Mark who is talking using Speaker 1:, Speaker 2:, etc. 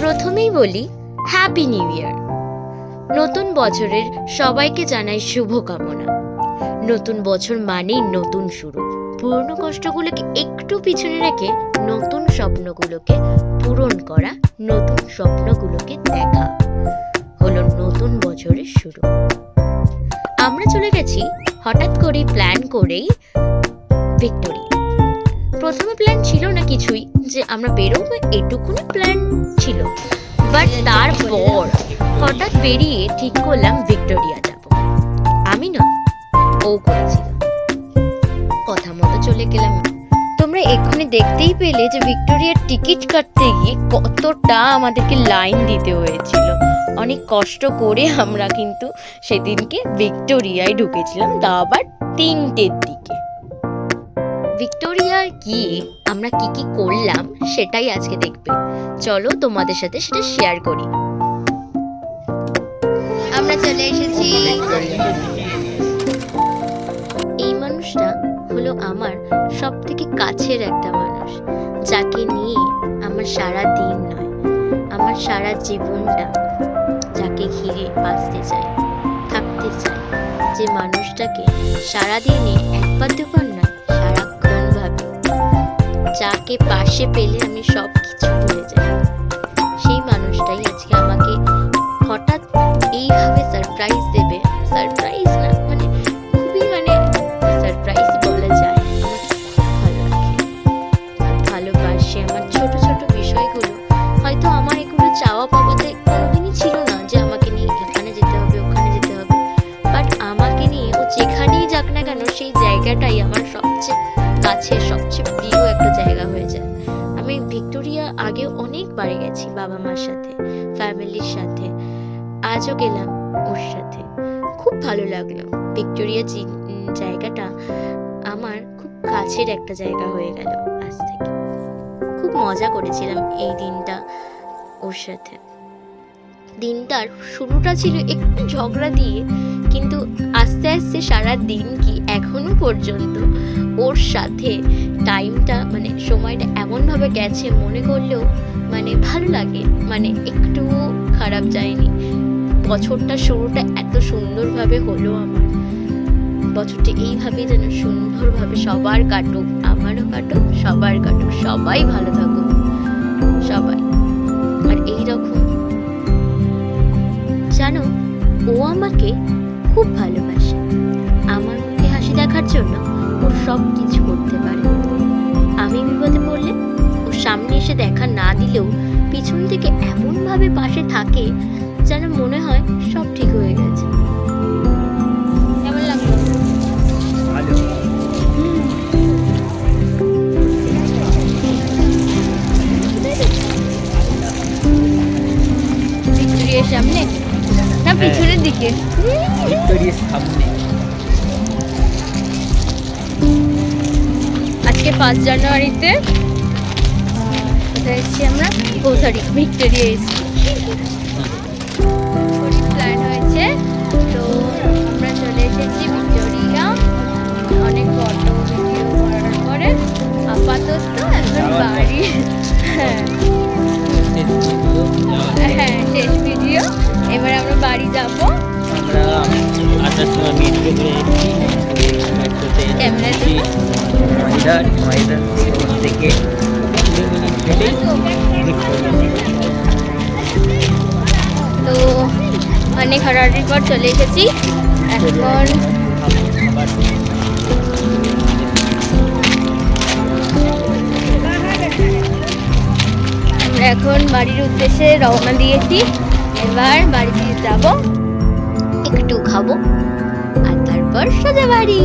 Speaker 1: প্রথমেই বলি happy new year. নতুন বছরের সবাইকে জানাই শুভকামনা। নতুন বছর মানেই নতুন শুরু। পুরনো কষ্টগুলোকে একটু পিছনে রেখে নতুন স্বপ্নগুলোকে পূরণ করা, নতুন স্বপ্নগুলোকে দেখা হলো নতুন বছরের শুরু। আমরা চলে গেছি হঠাৎ করেই প্ল্যান করেই ভিক্টোরিয়া। প্রথমে প্ল্যান ছিল না কিছুই, যে আমরা বেরোবো এটুকুনি প্ল্যান ছিল। বাট তারপর হঠাৎ বেরিয়ে ঠিক করলাম ভিক্টোরিয়া যাব। আমি না, ও করেছিল। কথা মতো চলে গেলাম। তোমরা এক্ষুনি দেখতেই পেলে যে ভিক্টোরিয়ার টিকিট কাটতে গিয়ে কতটা আমাদেরকে লাইন দিতে হয়েছিল। অনেক কষ্ট করে আমরা কিন্তু সেদিনকে ভিক্টোরিয়ায় ঢুকেছিলাম, তা আবার 3টের দিকে। ভিক্টোরিয়ায় গিয়ে আমরা কি কি করলাম সেটাই আজকে দেখবে। চলো তোমাদের সাথে সেটা শেয়ার করি। আমরা চলে এসেছি। এই মানুষটা হলো আমার সব থেকে কাছের একটা মানুষ, যাকে নিয়ে আমার সারা দিন নয়, আমার সারা জীবনটা যাকে ঘিরে বাঁচতে চাই, থাকতে চাই। যে মানুষটাকে সারাদিনে একবার দুবার নয়, সারাক্ষণ ভাবি, যাকে পাশে পেলে আমি সব কিছু ভুলে যাই। সেই মানুষটাই আজকে আমাকে হঠাৎ এইভাবে সারপ্রাইজ দেবে। সারপ্রাইজ না, মানে খুবই সারপ্রাইজ বলা যায়। আমাকে ভালো লাগে, ভালোবাসে। আমার ছোট ছোট বিষয়গুলো হয়তো আমার এগুলো চাওয়া পাওয়াতে কোনোদিনই ছিল না, যে আমাকে নিয়ে এখানে যেতে হবে, ওখানে যেতে হবে। বাট আমাকে নিয়ে ও যেখানেই যাক না কেন, সেই জায়গাটাই আমার সবচেয়ে কাছে, সবচেয়ে প্রিয় একটা জায়গা হয়ে যায়। আমি ভিক্টোরিয়া আগে অনেকবারে গেছি বাবা মার সাথে, ফ্যামিলির সাথে। আজও গেলাম ওর সাথে, খুব ভালো লাগলো। ভিক্টোরিয়া জায়গাটা আমার খুব কাছের একটা জায়গা হয়ে গেল আজ থেকে। খুব মজা করেছিলাম এই দিনটা ওর সাথে। দিনটার শুরুটা ছিল একটু ঝগড়া দিয়ে, কিন্তু আস্তে আস্তে সারা দিন কি এখনো পর্যন্ত ওর সাথে টাইমটা, সময়টা এমনভাবে গেছে, মনে করলেও ভালো লাগে, একটু খারাপ যায়নি। বছরটা শুরুটা এত সুন্দরভাবে হলো আমার। বছরটা এইভাবে যেন সুন্দরভাবে সবার কাটুক, আমারও কাটুক, সবার কাটুক, সবাই ভালো থাকুক, সবাই। আর এইরকম জানো, ও আমাকে খুব ভালোবাসে। আমার মুখে হাসি দেখার জন্য ও সব কিছু করতে পারে। আমি বিপদে পড়লে ওর সামনে এসে দেখা না দিলেও পিছন থেকে এমনভাবে পাশে থাকে যেন মনে হয় সব ঠিক হয়ে গেছে। কেমন লাগলো? ভালো। ভিক্টোরিয়ার সামনে না পিছনের দিকে? ভিক্টোরিয়ার সামনে। আজকে 5 জানুয়ারিতে কোথায় এসেছি আমরা? ভিক্টোরিয়া এসেছি। প্ল্যান হয়েছে, তো আমরা চলে এসেছি ভিক্টোরিয়া। অনেক ফটো ভিডিও করার পরে আপাতত এখন বাড়ি। হ্যাঁ, শেষ ভিডিও। এবার আমরা বাড়ি যাবো। আমরা আসার সময় মেট্রো করে এসেছি। থেকে তো অনেক হাঁটাহাঁটির পর চলে এসেছি। এখন এখন বাড়ির উদ্দেশ্যে রওনা দিয়েছি। এবার বাড়িতে যাব, একটু খাবো, আর তারপর সোজা বাড়ি।